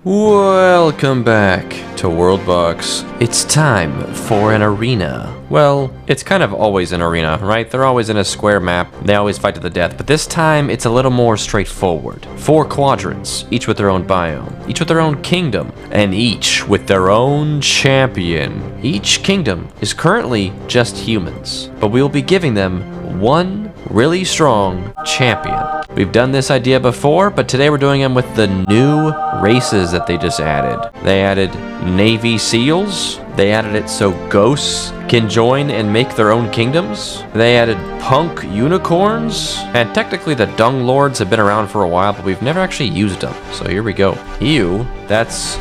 Welcome back to WorldBox. It's time for an arena. Well, it's kind of always an arena, right? They're always in a square map. They always fight to the death, but this time it's a little more straightforward. 4 quadrants, each with their own biome, each with their own kingdom, and each with their own champion. Each kingdom is currently just humans, but we will be giving them one really strong champion. We've done this idea before, but today we're doing them with the new races that they just added. They added Navy Seals. They added it so ghosts can join and make their own kingdoms. They added punk unicorns. And technically the dung lords have been around for a while, but we've never actually used them. So here we go. Ew, that's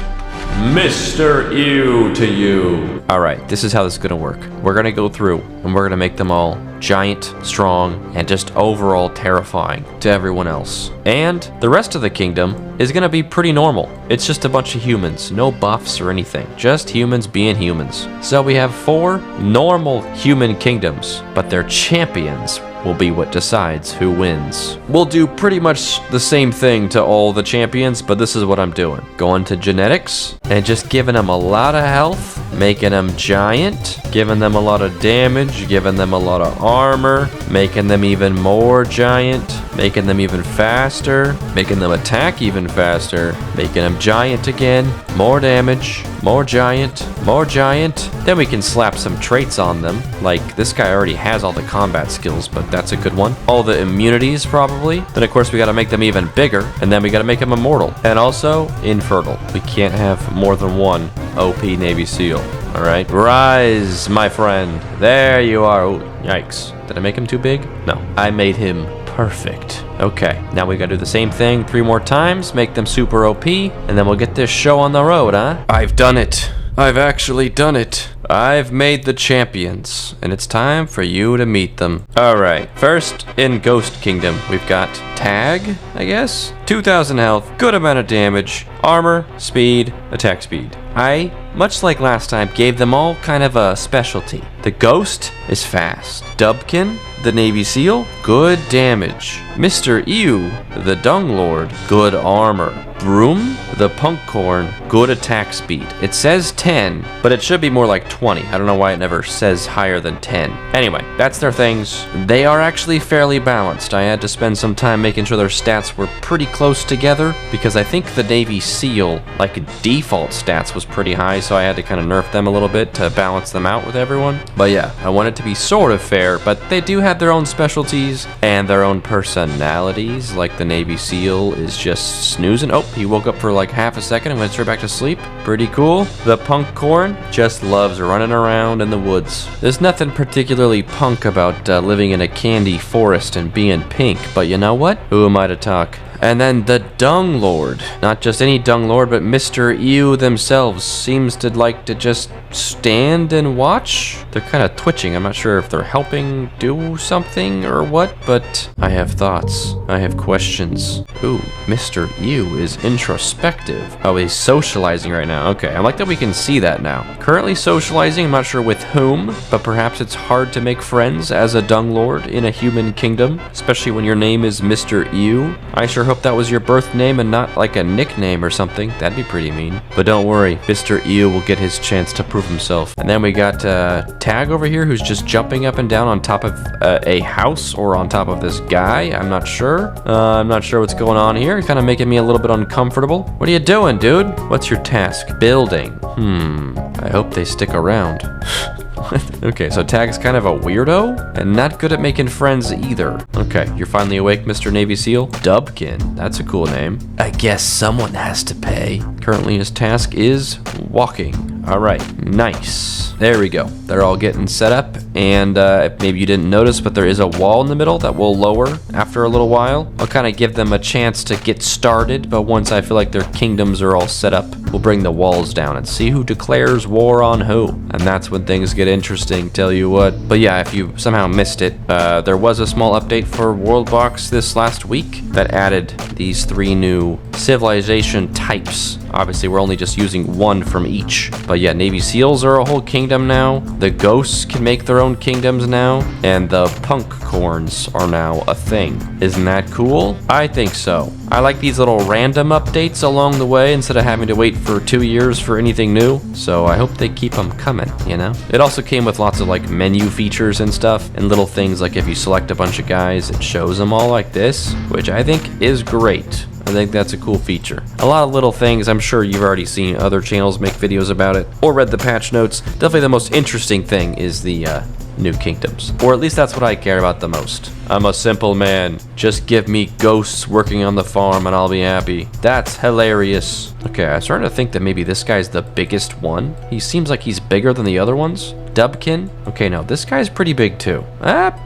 Mr. Ew to you. All right, this is how this is gonna work. We're gonna go through and we're gonna make them all giant, strong, and just overall terrifying to everyone else. And the rest of the kingdom is gonna be pretty normal. It's just a bunch of humans, no buffs or anything, just humans being humans. So we have 4 normal human kingdoms, but their champions will be what decides who wins. We'll do pretty much the same thing to all the champions, but this is what I'm doing. Going to genetics and just giving them a lot of health, making them giant, giving them a lot of damage, giving them a lot of armor, making them even more giant, making them even faster, making them attack even faster, making them giant again, more damage, more giant, more giant. Then we can slap some traits on them, like this guy already has all the combat skills, but that's a good one. All the immunities probably. Then of course we gotta make them even bigger, and then we gotta make them immortal. And also infertile. We can't have more than one OP Navy SEAL. All right, rise, my friend. There you are. Oh, yikes. Did I make him too big? No, I made him perfect. Okay, now we gotta do the same thing 3 more times, make them super OP, and then we'll get this show on the road, huh? I've done it. I've actually done it. I've made the champions, and it's time for you to meet them. All right, first in Ghost Kingdom, we've got Tag, I guess? 2,000 health, good amount of damage, armor, speed, attack speed. I, much like last time, gave them all kind of a specialty. The Ghost is fast. Dubkin, the Navy SEAL, good damage. Mr. Ew, the Dung Lord, good armor. Broom, the Punkcorn, good attack speed. It says 10, but it should be more like 20. I don't know why it never says higher than 10. Anyway, that's their things. They are actually fairly balanced. I had to spend some time making sure their stats were pretty close together, because I think the Navy SEAL, like default stats, was pretty high, so I had to kind of nerf them a little bit to balance them out with everyone. But yeah, I want it to be sort of fair, but they do have their own specialties and their own personalities, like the Navy SEAL is just snoozing. Oh, he woke up for like half a second and went straight back to sleep. Pretty cool. The Punkcorn just loves running around in the woods. There's nothing particularly punk about living in a candy forest and being pink, but you know what? Who am I to talk? And then the Dung Lord. Not just any Dung Lord, but Mr. Ew themselves seems to like to just stand and watch. They're kind of twitching. I'm not sure if they're helping do something or what, but I have thoughts. I have questions. Ooh, Mr. Ew is introspective. Oh, he's socializing right now. Okay, I like that we can see that now. Currently socializing, I'm not sure with whom, but perhaps it's hard to make friends as a Dung Lord in a human kingdom, especially when your name is Mr. Ew. I sure hope that was your birth name and not like a nickname or something. That'd be pretty mean. But don't worry, Mr. Ew will get his chance to prove himself. And then we got Tag over here, who's just jumping up and down on top of a house or on top of this guy. I'm not sure. I'm not sure what's going on here. Kind of making me a little bit uncomfortable. What are you doing, dude? What's your task? Building. I hope they stick around. Okay, so Tag's kind of a weirdo and not good at making friends either. Okay, you're finally awake, Mr. Navy SEAL. Dubkin, that's a cool name. I guess someone has to pay. Currently his task is walking. All right, nice. There we go. They're all getting set up, and maybe you didn't notice, but there is a wall in the middle that will lower after a little while. I'll kind of give them a chance to get started, but once I feel like their kingdoms are all set up, we'll bring the walls down and see who declares war on who. And that's when things get interesting, tell you what. But yeah, if you somehow missed it, there was a small update for WorldBox this last week that added these 3 new civilization types Obviously, we're only just using one from each. But yeah, Navy SEALs are a whole kingdom now. The ghosts can make their own kingdoms now. And the Punkcorns are now a thing. Isn't that cool? I think so. I like these little random updates along the way instead of having to wait for 2 years for anything new. So I hope they keep them coming, you know? It also came with lots of like menu features and stuff and little things like if you select a bunch of guys, it shows them all like this, which I think is great. I think that's a cool feature. A lot of little things, I'm sure you've already seen other channels make videos about it or read the patch notes. Definitely the most interesting thing is the new kingdoms, or at least that's what I care about the most. I'm a simple man. Just give me ghosts working on the farm and I'll be happy. That's hilarious. Okay, I'm starting to think that maybe this guy's the biggest one. He seems like he's bigger than the other ones. Dubkin? Okay, no, this guy's pretty big too.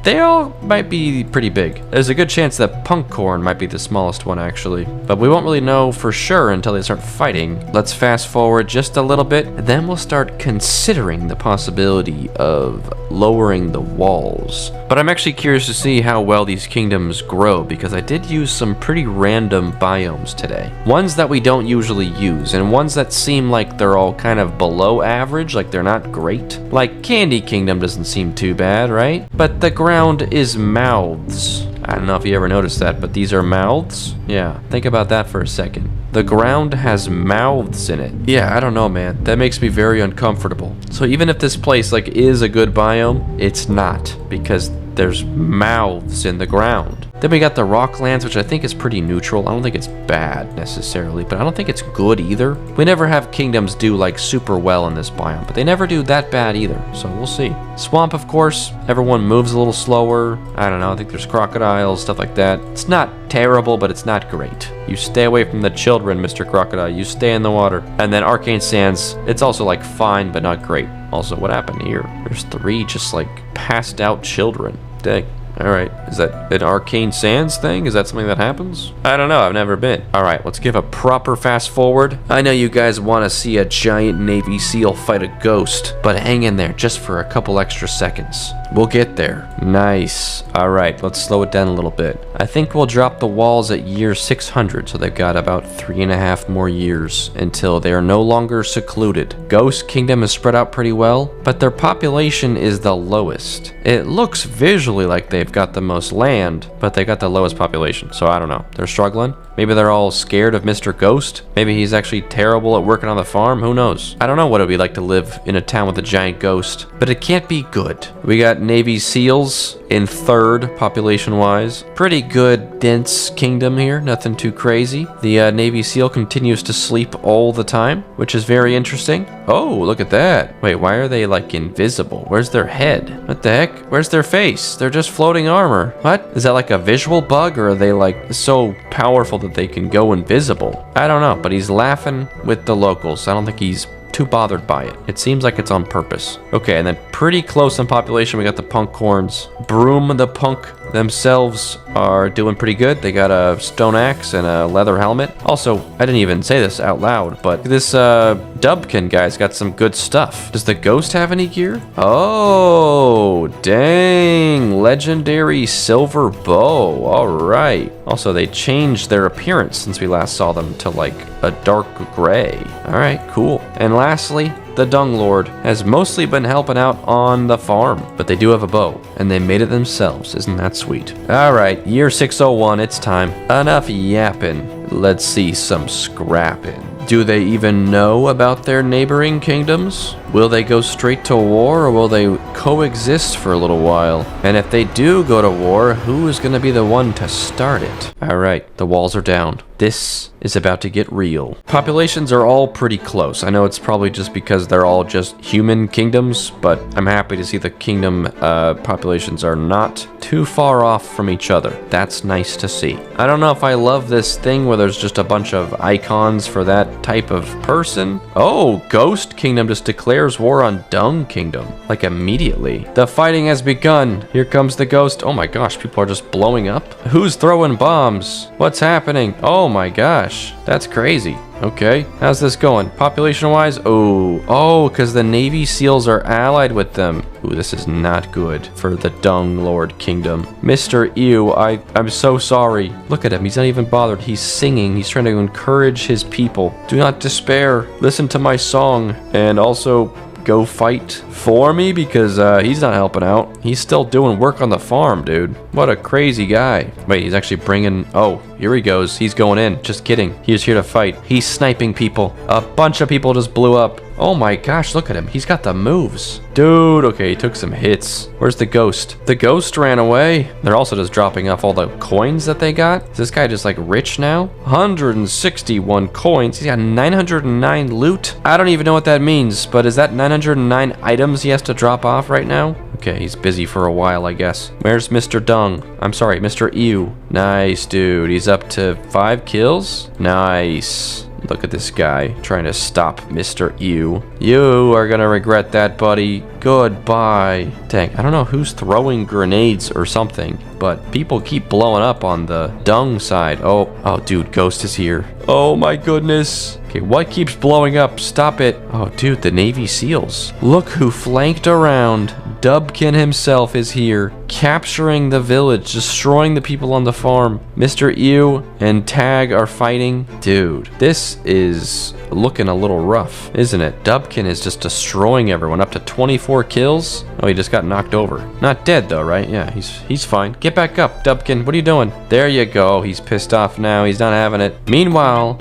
They all might be pretty big. There's a good chance that Punkcorn might be the smallest one actually, but we won't really know for sure until they start fighting. Let's fast forward just a little bit, and then we'll start considering the possibility of lowering the walls. But I'm actually curious to see how well these kingdoms grow, because I did use some pretty random biomes today. Ones that we don't usually use, and ones that seem like they're all kind of below average, like they're not great. Like Candy Kingdom doesn't seem too bad, right? But the ground is mouths. I don't know if you ever noticed that, but these are mouths? Yeah, think about that for a second. The ground has mouths in it. Yeah, I don't know, man. That makes me very uncomfortable. So even if this place like is a good biome, it's not, because there's mouths in the ground. Then we got the Rocklands, which I think is pretty neutral. I don't think it's bad necessarily, but I don't think it's good either. We never have kingdoms do like super well in this biome, but they never do that bad either, so we'll see. Swamp, of course, everyone moves a little slower. I don't know, I think there's crocodiles, stuff like that. It's not terrible, but it's not great. You stay away from the children, Mr. Crocodile. You stay in the water. And then Arcane Sands, it's also like fine, but not great. Also, what happened here? There's 3 just like passed out children. Dang. Alright, is that an Arcane Sands thing? Is that something that happens? I don't know, I've never been. Alright, let's give a proper fast forward. I know you guys want to see a giant Navy SEAL fight a ghost, but hang in there just for a couple extra seconds. We'll get there. Nice. Alright, let's slow it down a little bit. I think we'll drop the walls at year 600, so they've got about 3.5 more years until they are no longer secluded. Ghost Kingdom is spread out pretty well, but their population is the lowest. It looks visually like they've got the most land, but they got the lowest population, so I don't know. They're struggling. Maybe they're all scared of Mr. Ghost. Maybe he's actually terrible at working on the farm. Who knows? I don't know what it would be like to live in a town with a giant ghost, but it can't be good. We got Navy SEALs in 3rd population-wise. Pretty good, dense kingdom here. Nothing too crazy. The Navy SEAL continues to sleep all the time, which is very interesting. Oh, look at that. Wait, why are they like invisible? Where's their head? What the heck? Where's their face? They're just floating armor. What? Is that like a visual bug, or are they like so powerful that they can go invisible? I don't know, but he's laughing with the locals. I don't think he's too bothered by it. It seems like it's on purpose. Okay, and then pretty close in population, we got the Punkcorns. Broom the Punk themselves are doing pretty good. They got a stone axe and a leather helmet. Also, I didn't even say this out loud, but this Dubkin guy's got some good stuff. Does the ghost have any gear? Oh, dang. Legendary silver bow. All right. Also, they changed their appearance since we last saw them to like a dark gray. All right, cool. And lastly, the Dung Lord has mostly been helping out on the farm, but they do have a bow, and they made it themselves. Isn't that sweet? All right, year 601, it's time. Enough yapping. Let's see some scrapping. Do they even know about their neighboring kingdoms? Will they go straight to war, or will they coexist for a little while? And if they do go to war, who is going to be the one to start it? All right, the walls are down. This is about to get real. Populations are all pretty close. I know it's probably just because they're all just human kingdoms, but I'm happy to see the kingdom populations are not too far off from each other. That's nice to see. I don't know if I love this thing where there's just a bunch of icons for that type of person. Oh, Ghost Kingdom just declares war on Dung Kingdom, like immediately. The fighting has begun. Here comes the ghost. Oh my gosh, people are just blowing up. Who's throwing bombs? What's happening? Oh my gosh, that's crazy. Okay, how's this going? Population-wise? Oh, because the Navy SEALs are allied with them. Ooh, this is not good for the Dung Lord Kingdom. Mr. Ew, I'm so sorry. Look at him, he's not even bothered. He's singing, he's trying to encourage his people. Do not despair, listen to my song, and also go fight for me, because he's not helping out. He's still doing work on the farm, dude. What a crazy guy. Wait, he's actually bringing... Oh, here he goes. He's going in. Just kidding. He's here to fight. He's sniping people. A bunch of people just blew up. Oh my gosh, look at him. He's got the moves. Dude, okay, he took some hits. Where's the ghost? The ghost ran away. They're also just dropping off all the coins that they got. Is this guy just like rich now? 161 coins. He's got 909 loot. I don't even know what that means, but is that 909 items he has to drop off right now? Okay, he's busy for a while, I guess. Where's Mr. Dung? I'm sorry, Mr. Ew. Nice, dude. He's up to 5 kills. Nice. Look at this guy trying to stop Mr. Ew. You are gonna regret that, buddy. Goodbye. Dang, I don't know who's throwing grenades or something, but people keep blowing up on the Dung side. Oh, dude, Ghost is here. Oh my goodness. Okay, what keeps blowing up? Stop it. Oh, dude, the Navy SEALs. Look who flanked around. Dubkin himself is here, capturing the village, destroying the people on the farm. Mr. Ew and Tag are fighting. Dude, this is looking a little rough, isn't it? Dubkin is just destroying everyone, up to 24 kills. Oh, he just got knocked over. Not dead though, right? Yeah, he's fine. Get back up, Dubkin. What are you doing? There you go. He's pissed off now. He's not having it. Meanwhile,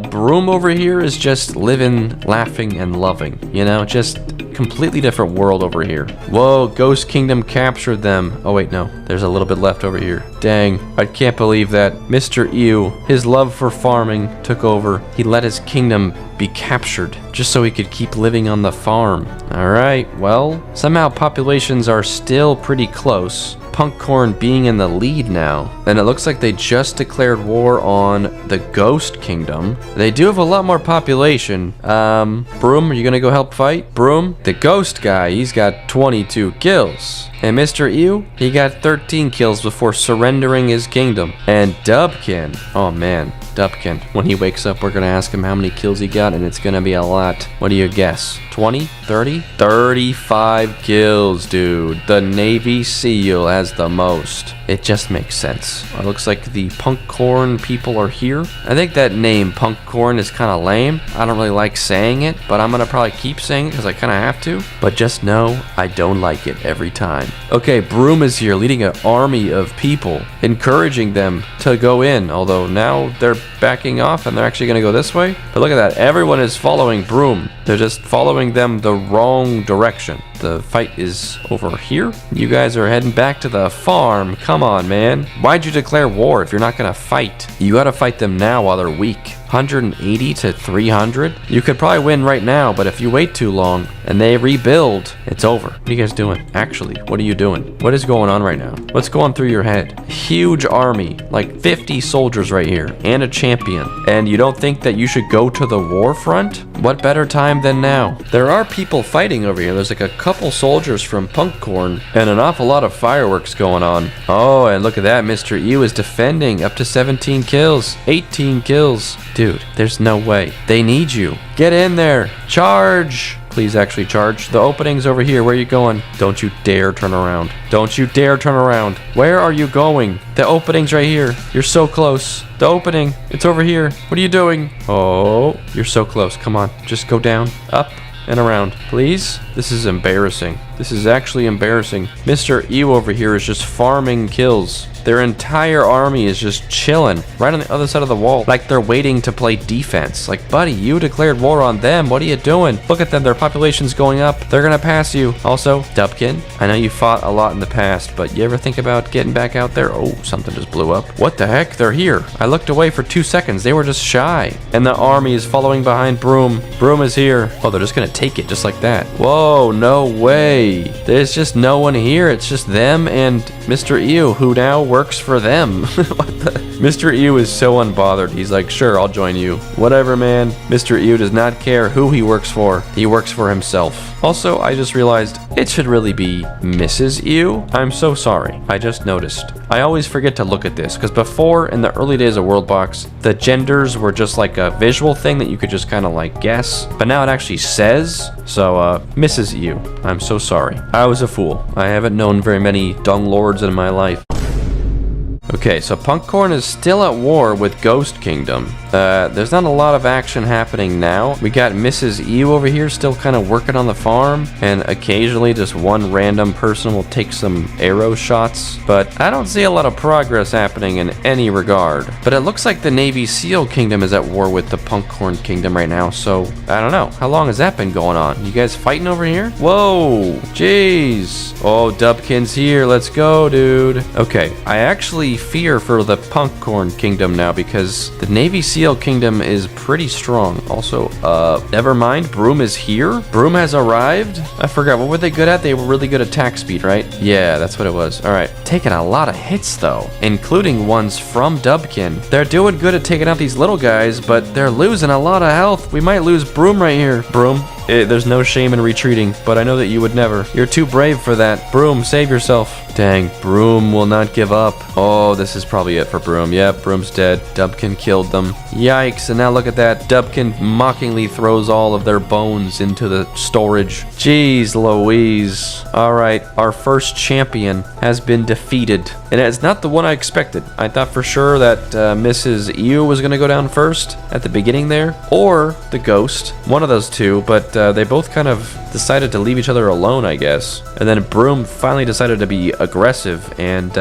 Broom over here is just living, laughing, and loving. You know, just completely different world over here. Whoa, Ghost Kingdom captured them. Oh wait, no, there's a little bit left over here. Dang, I can't believe that. Mr. Ew, his love for farming took over. He let his kingdom be captured just so he could keep living on the farm. All right, well, somehow populations are still pretty close. Punkcorn being in the lead now. And it looks like they just declared war on the Ghost Kingdom. They do have a lot more population. Broom, are you gonna go help fight? Broom, the ghost guy, he's got 22 kills. And Mr. Ew, he got 13 kills before surrendering his kingdom. And Dubkin, oh man, Dubkin, when he wakes up, we're gonna ask him how many kills he got, and it's gonna be a lot. What do you guess? 20? 30? 35 kills, dude. The Navy SEAL has the most. It just makes sense. It looks like the Punkcorn people are here. I think that name, Punkcorn, is kind of lame. I don't really like saying it, but I'm gonna probably keep saying it because I kind of have to. But just know, I don't like it every time. Okay, Broom is here, leading an army of people, encouraging them to go in, although now they're backing off and they're actually gonna go this way. But look at that, everyone is following Broom. They're just following them the wrong direction. The fight is over here. You guys are heading back to the farm. Come on, man. Why'd you declare war if you're not gonna fight? You gotta fight them now while they're weak. 180 to 300? You could probably win right now, but if you wait too long and they rebuild, it's over. What are you guys doing? Actually, what are you doing? What is going on right now? What's going through your head? Huge army, like 50 soldiers right here, and a champion. And you don't think that you should go to the war front? What better time than now? There are people fighting over here. There's like a couple soldiers from Punkcorn and an awful lot of fireworks going on. Oh, and look at that. Mr. Ew is defending, up to 17 kills, 18 kills. Dude, there's no way. They need you. Get in there. Charge. Please actually charge. The opening's over here. Where are you going? Don't you dare turn around. Don't you dare turn around. Where are you going? The opening's right here. You're so close. The opening. It's over here. What are you doing? Oh, you're so close. Come on. Just go down, up, and around. Please? This is embarrassing. This is actually embarrassing. Mr. Ew over here is just farming kills. Their entire army is just chilling right on the other side of the wall, like they're waiting to play defense. Like, buddy, you declared war on them. What are you doing? Look at them. Their population's going up. They're gonna pass you. Also, Dubkin, I know you fought a lot in the past, but you ever think about getting back out there? Oh, something just blew up. What the heck? They're here. I looked away for 2 seconds. They were just shy. And the army is following behind Broom. Broom is here. Oh, they're just gonna take it just like that. Whoa, no way. There's just no one here. It's just them and Mr. Ew, who now works for them. What the? Mr. Ew is so unbothered. He's like, sure, I'll join you. Whatever, man. Mr. Ew does not care who he works for. He works for himself. Also, I just realized it should really be Mrs. Ew. I'm so sorry. I just noticed. I always forget to look at this because before, in the early days of WorldBox, the genders were just like a visual thing that you could just kind of like guess. But now it actually says. So, Mrs. Ew. I'm so sorry. I was a fool. I haven't known very many dung lords in my life. Okay, so Punkcorn is still at war with Ghost Kingdom. There's not a lot of action happening now. We got Mrs. Ew over here still kind of working on the farm, and occasionally just one random person will take some arrow shots, but I don't see a lot of progress happening in any regard. But it looks like the Navy SEAL Kingdom is at war with the Punkcorn Kingdom right now, so I don't know. How long has that been going on? You guys fighting over here? Whoa, jeez. Oh, Dubkin's here. Let's go, dude. Okay, I actually fear for the Punkcorn Kingdom now because the Navy SEAL Kingdom is pretty strong. Also, never mind. Broom is here. Broom has arrived. I forgot. What were they good at? They were really good at attack speed, right? Yeah, that's what it was. All right. Taking a lot of hits, though, including ones from Dubkin. They're doing good at taking out these little guys, but they're losing a lot of health. We might lose Broom right here. Broom. There's no shame in retreating, but I know that you would never. You're too brave for that. Broom, save yourself. Dang, Broom will not give up. Oh, this is probably it for Broom. Yep, Broom's dead. Dubkin killed them. Yikes, and now look at that. Dubkin mockingly throws all of their bones into the storage. Jeez Louise. Alright, our first champion has been defeated. And it's not the one I expected. I thought for sure that Mrs. Ew was going to go down first at the beginning there. Or the Ghost. One of those two, but they both kind of decided to leave each other alone, I guess. And then Broom finally decided to be aggressive and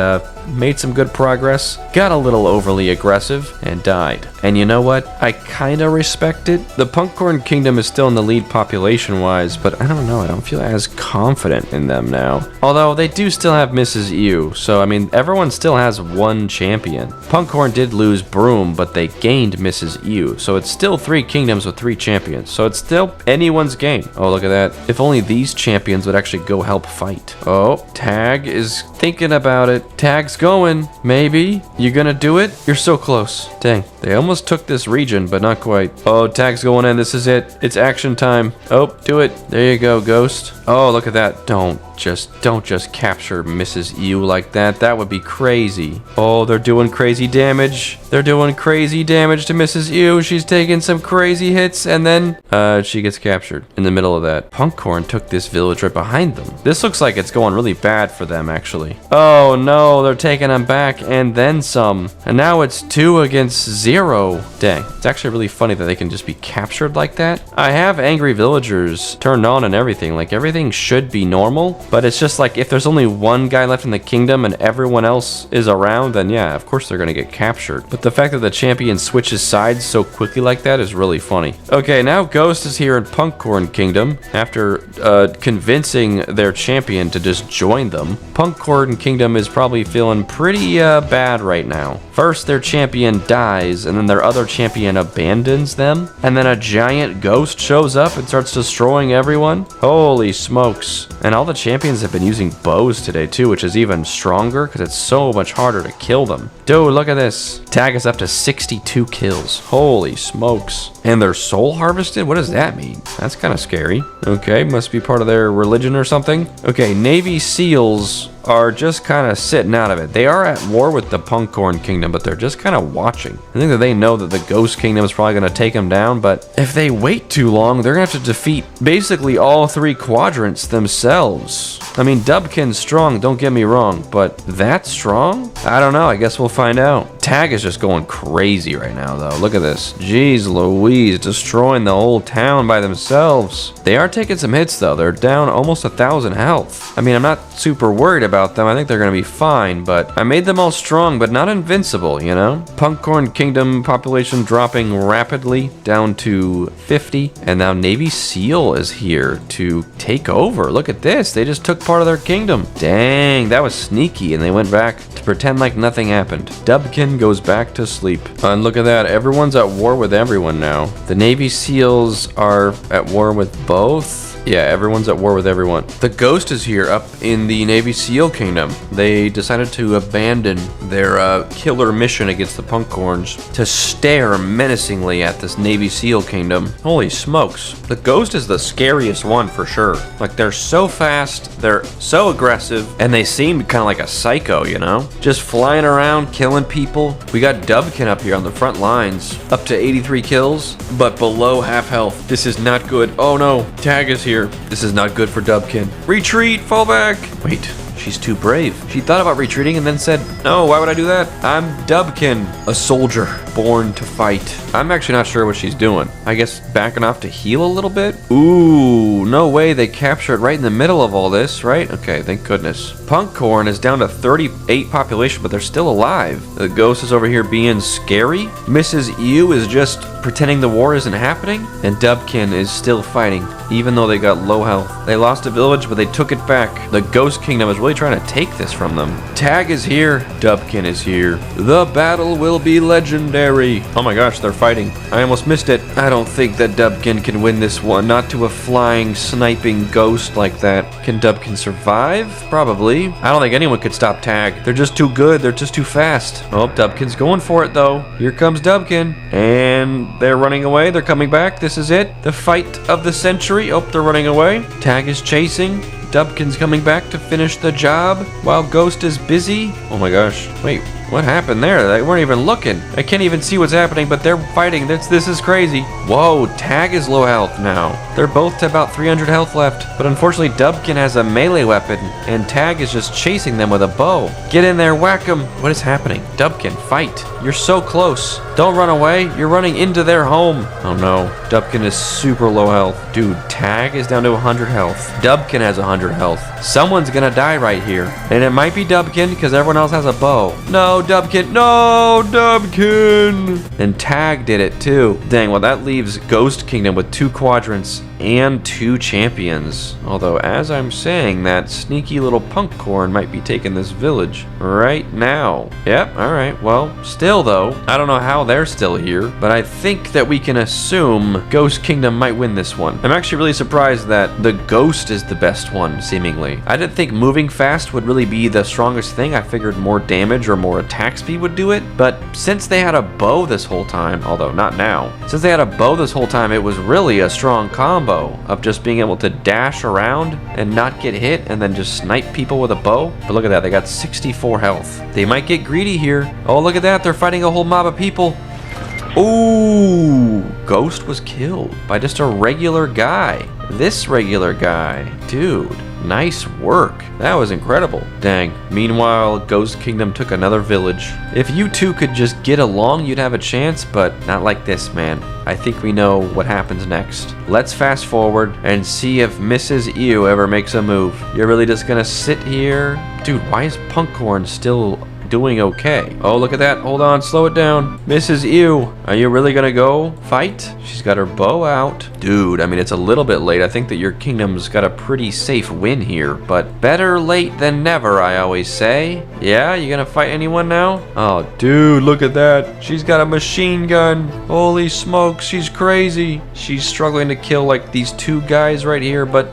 made some good progress, got a little overly aggressive, and died. And you know what? I kinda respect it. The Punkcorn Kingdom is still in the lead population-wise, but I don't know, I don't feel as confident in them now. Although, they do still have Mrs. Ew, so I mean, everyone still has one champion. Punkcorn did lose Broom, but they gained Mrs. Ew, so it's still 3 kingdoms with 3 champions, so it's still anyone's game. Oh, look at that. If only these champions would actually go help fight. Oh, Tag is thinking about it. Tag's going. Maybe. You gonna do it? You're so close. Dang. They almost took this region, but not quite. Oh, Tag's going in. This is it. It's action time. Oh, do it. There you go, Ghost. Oh, look at that. Don't just capture Mrs. Ew like that. That would be crazy. Oh, they're doing crazy damage. They're doing crazy damage to Mrs. Ew. She's taking some crazy hits, and then she gets captured in the middle of that. Punkcorn took this village right behind them. This looks like it's going really bad for them, actually. Oh no, they're taking them back and then some. And now it's 2 against 0. Dang, it's actually really funny that they can just be captured like that. I have angry villagers turned on and everything. Like, everything should be normal. But it's just like, if there's only one guy left in the kingdom and everyone else is around, then yeah, of course they're gonna get captured. But the fact that the champion switches sides so quickly like that is really funny. Okay, now Ghost is here in Punkcorn Kingdom after convincing their champion to just join them. Punkcorn Kingdom is probably feeling pretty bad right now. First, their champion dies, and then their other champion abandons them, and then a giant ghost shows up and starts destroying everyone. Holy smokes. And all the champions have been using bows today too, which is even stronger because it's so much harder to kill them. Dude, look at this. Tag is up to 62 kills. Holy smokes. And they're soul harvested? What does that mean? That's kind of scary. Okay, must be part of their religion or something. Okay, Navy SEALs are just kind of sitting out of it. They are at war with the Punkcorn Kingdom, but they're just kind of watching. I think that they know that the Ghost Kingdom is probably going to take them down, but if they wait too long, they're going to have to defeat basically all 3 quadrants themselves. I mean, Dubkin's strong, don't get me wrong, but that strong? I don't know, I guess we'll find out. Tag is just going crazy right now, though. Look at this. Jeez Louise, destroying the whole town by themselves. They are taking some hits, though. They're down almost 1,000 health. I mean, I'm not super worried about them. I think they're going to be fine, but I made them all strong, but not invincible, you know? Punkcorn Kingdom population dropping rapidly down to 50, and now Navy SEAL is here to take over. Look at this. They just took part of their kingdom. Dang, that was sneaky, and they went back to pretend like nothing happened. Dubkin goes back to sleep. And look at that. Everyone's at war with everyone now. The Navy SEALs are at war with both Yeah, everyone's at war with everyone. The Ghost is here up in the Navy SEAL Kingdom. They decided to abandon their killer mission against the Punkcorns to stare menacingly at this Navy SEAL Kingdom. Holy smokes. The Ghost is the scariest one for sure. Like, they're so fast, they're so aggressive, and they seem kind of like a psycho, you know? Just flying around, killing people. We got Dubkin up here on the front lines, up to 83 kills, but below half health. This is not good. Oh no, Tag is here. This is not good for Dubkin. Retreat, fall back. Wait. She's too brave. She thought about retreating and then said, no, why would I do that? I'm Dubkin, a soldier born to fight. I'm actually not sure what she's doing. I guess backing off to heal a little bit? Ooh, no way. They captured right in the middle of all this, right? Okay, thank goodness. Punkcorn is down to 38 population, but they're still alive. The Ghost is over here being scary. Mrs. Ew is just pretending the war isn't happening. And Dubkin is still fighting, even though they got low health. They lost a village, but they took it back. The Ghost Kingdom is really trying to take this from them. Tag is here. Dubkin is here. The battle will be legendary. Oh my gosh, they're fighting. I almost missed it. I don't think that Dubkin can win this one. Not to a flying, sniping ghost like that. Can Dubkin survive? Probably. I don't think anyone could stop Tag. They're just too good. They're just too fast. Oh, Dubkin's going for it though. Here comes Dubkin. And they're running away. They're coming back. This is it. The fight of the century. Oh, they're running away. Tag is chasing. Dubkin's coming back to finish the job while Ghost is busy. Oh my gosh. Wait, what happened there? They weren't even looking. I can't even see what's happening, but they're fighting. This is crazy. Whoa, Tag is low health now. They're both to about 300 health left, but unfortunately Dubkin has a melee weapon and Tag is just chasing them with a bow. Get in there, whack him. What is happening? Dubkin, fight. You're so close. Don't run away. You're running into their home. Oh no, Dubkin is super low health. Dude, Tag is down to 100 health. Dubkin has 100 health. Someone's gonna die right here. And it might be Dubkin because everyone else has a bow. No, Dubkin. No, Dubkin. And Tag did it too. Dang, well that leaves Ghost Kingdom with 2 quadrants and 2 champions. Although, as I'm saying, that sneaky little Punkcorn might be taking this village right now. Yep, alright. Well, still though, I don't know how they're still here, but I think that we can assume Ghost Kingdom might win this one. I'm actually really surprised that the Ghost is the best one, seemingly. I didn't think moving fast would really be the strongest thing. I figured more damage or more attack speed would do it, but since they had a bow this whole time, although not now, since they had a bow this whole time, it was really a strong combo of just being able to dash around and not get hit and then just snipe people with a bow. But look at that, they got 64 health. They might get greedy here. Oh, look at that, they're fighting a whole mob of people. Ooh, Ghost was killed by just a regular guy. This regular guy. Dude, nice work. That was incredible. Dang. Meanwhile, Ghost Kingdom took another village. If you two could just get along, you'd have a chance, but not like this, man. I think we know what happens next. Let's fast forward and see if Mrs. Ew ever makes a move. You're really just gonna sit here? Dude, why is Punkcorn still doing okay? Oh, look at that. Hold on, slow it down. Mrs. Ew, are you really gonna go fight? She's got her bow out. Dude, I mean, it's a little bit late. I think that your kingdom's got a pretty safe win here, but better late than never, I always say. Yeah, you gonna fight anyone now? Oh, dude, look at that. She's got a machine gun. Holy smokes, she's crazy. She's struggling to kill like these 2 guys right here, but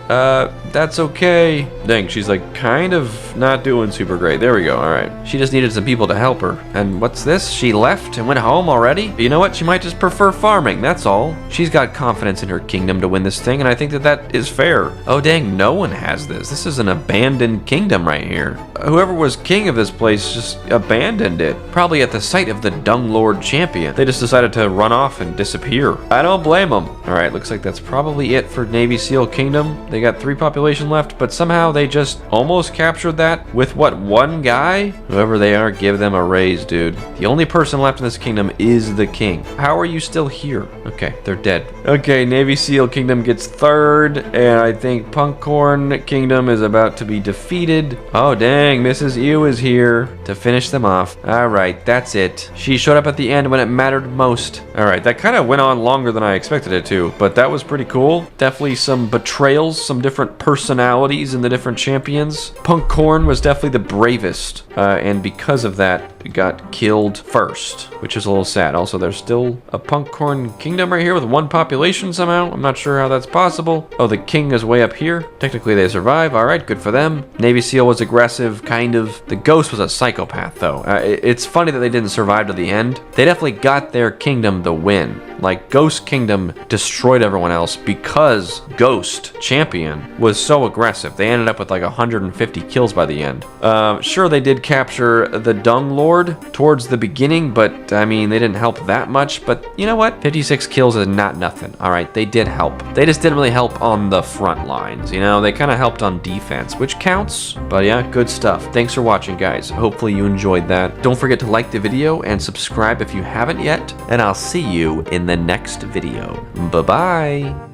that's okay. Dang, she's like kind of not doing super great. There we go. All right. She just needed some people to help her. And what's this? She left and went home already? You know what? She might just prefer farming. That's all. She's got confidence in her kingdom to win this thing, and I think that that is fair. Oh, dang, no one has this. This is an abandoned kingdom right here. Whoever was king of this place just abandoned it. Probably at the sight of the Dung Lord champion. They just decided to run off and disappear. I don't blame them. All right, looks like that's probably it for Navy SEAL Kingdom. They got 3 population left, but somehow they just almost captured that with what, 1 guy? Whoever they are, give them a raise, dude. The only person left in this kingdom is the king. How are you still here? Okay, they're dead. Okay, Navy SEAL Kingdom gets 3rd, and I think Punkcorn Kingdom is about to be defeated. Oh, dang, Mrs. Ew is here to finish them off. All right, that's it. She showed up at the end when it mattered most. All right, that kind of went on longer than I expected it to, but that was pretty cool. Definitely some betrayals, some different personalities in the different champions. Punkcorn was definitely the bravest, and because of that, got killed first, which is a little sad. Also, there's still a Punkcorn kingdom right here with 1 population somehow. I'm not sure how that's possible. Oh, the king is way up here. Technically, they survive. All right, good for them. Navy SEAL was aggressive, kind of. The ghost was a psychopath, though. It's funny that they didn't survive to the end. They definitely got their kingdom the win. Like, Ghost Kingdom destroyed everyone else because Ghost Champion was so aggressive. They ended up with like 150 kills by the end. Sure, they did capture the Dung Lord towards the beginning, but I mean, they didn't help that much. But you know what? 56 kills is not nothing. All right, they did help. They just didn't really help on the front lines, you know? They kind of helped on defense, which counts. But yeah, good stuff. Thanks for watching, guys. Hopefully you enjoyed that. Don't forget to like the video and subscribe if you haven't yet, and I'll see you in the next video. Bye-bye.